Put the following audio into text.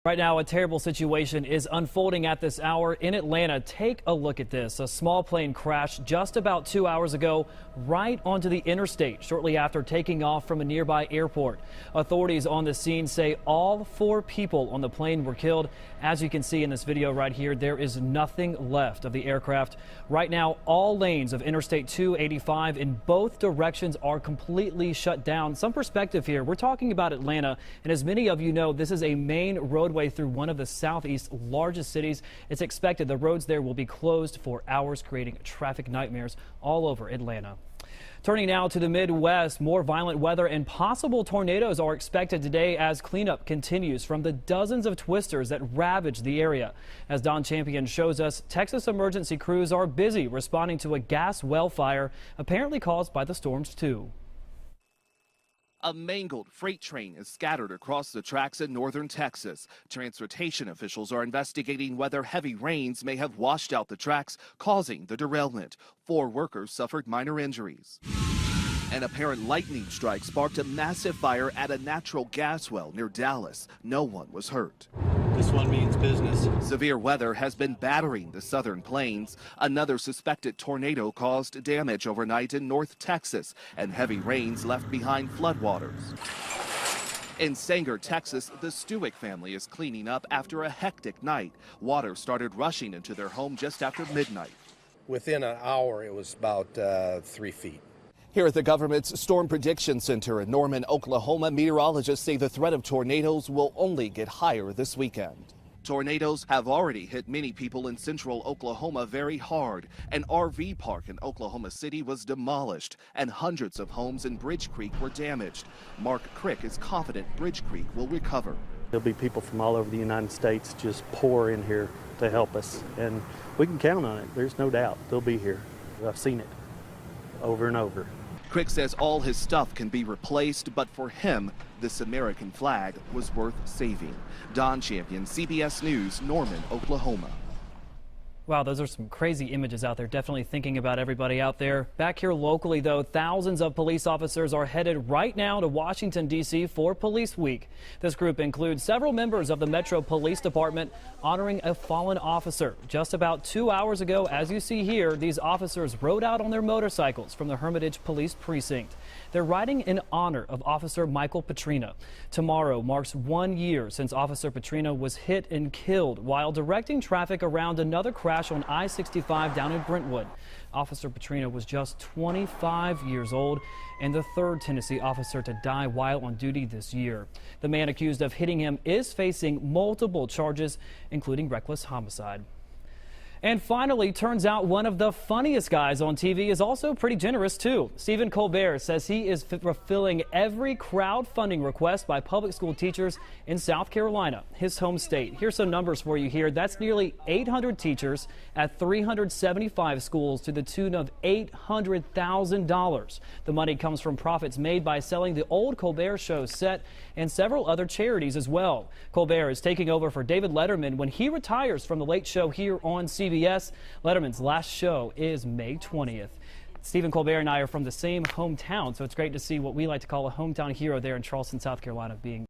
Right now, a terrible situation is unfolding at this hour in Atlanta. Take a look at this. A small plane crashed just about 2 hours ago right onto the interstate shortly after taking off from a nearby airport. Authorities on the scene say all 4 people on the plane were killed. As you can see in this video right here, there is nothing left of the aircraft. Right now, all lanes of Interstate 285 in both directions are completely shut down. Some perspective here. We're talking about Atlanta, and as many of you know, this is a main roadway through one of the southeast's largest cities. It's expected the roads there will be closed for hours, creating traffic nightmares all over Atlanta. Turning now to the Midwest, more violent weather and possible tornadoes are expected today as cleanup continues from the dozens of twisters that ravaged the area. As Don Champion shows us, Texas emergency crews are busy responding to a gas well fire apparently caused by the storms too. A mangled freight train is scattered across the tracks in northern Texas. Transportation officials are investigating whether heavy rains may have washed out the tracks, causing the derailment. 4 workers suffered minor injuries. An apparent lightning strike sparked a massive fire at a natural gas well near Dallas. No one was hurt. This one means business. Severe weather has been battering the southern plains. Another suspected tornado caused damage overnight in North Texas, and heavy rains left behind floodwaters. In Sanger, Texas, the Stewick family is cleaning up after a hectic night. Water started rushing into their home just after midnight. Within an hour, it was about 3 feet. Here at the government's Storm Prediction Center in Norman, Oklahoma, meteorologists say the threat of tornadoes will only get higher this weekend. Tornadoes have already hit many people in central Oklahoma very hard. An RV park in Oklahoma City was demolished, and hundreds of homes in Bridge Creek were damaged. Mark Crick is confident Bridge Creek will recover. There'll be people from all over the United States just pour in here to help us, and we can count on it. There's no doubt they'll be here. I've seen it over and over. Crick says all his stuff can be replaced, but for him, this American flag was worth saving. Don Champion, CBS News, Norman, Oklahoma. Wow, those are some crazy images out there. Definitely thinking about everybody out there. Back here locally, though, thousands of police officers are headed right now to Washington, D.C. for Police Week. This group includes several members of the Metro Police Department honoring a fallen officer. Just about 2 hours ago, as you see here, these officers rode out on their motorcycles from the Hermitage Police Precinct. They're riding in honor of Officer Michael Petrina. Tomorrow marks 1 year since Officer Petrina was hit and killed while directing traffic around another crash on I-65 down in Brentwood. Officer Petrina was just 25 years old and the 3rd Tennessee officer to die while on duty this year. The man accused of hitting him is facing multiple charges, including reckless homicide. And finally, turns out one of the funniest guys on TV is also pretty generous, too. Stephen Colbert says he is fulfilling every crowdfunding request by public school teachers in South Carolina, his home state. Here's some numbers for you here. That's nearly 800 teachers at 375 schools to the tune of $800,000. The money comes from profits made by selling the old Colbert Show set and several other charities as well. Colbert is taking over for David Letterman when he retires from the Late Show here on CBS. Letterman's last show is May 20th. Stephen Colbert and I are from the same hometown, so it's great to see what we like to call a hometown hero there in Charleston, South Carolina being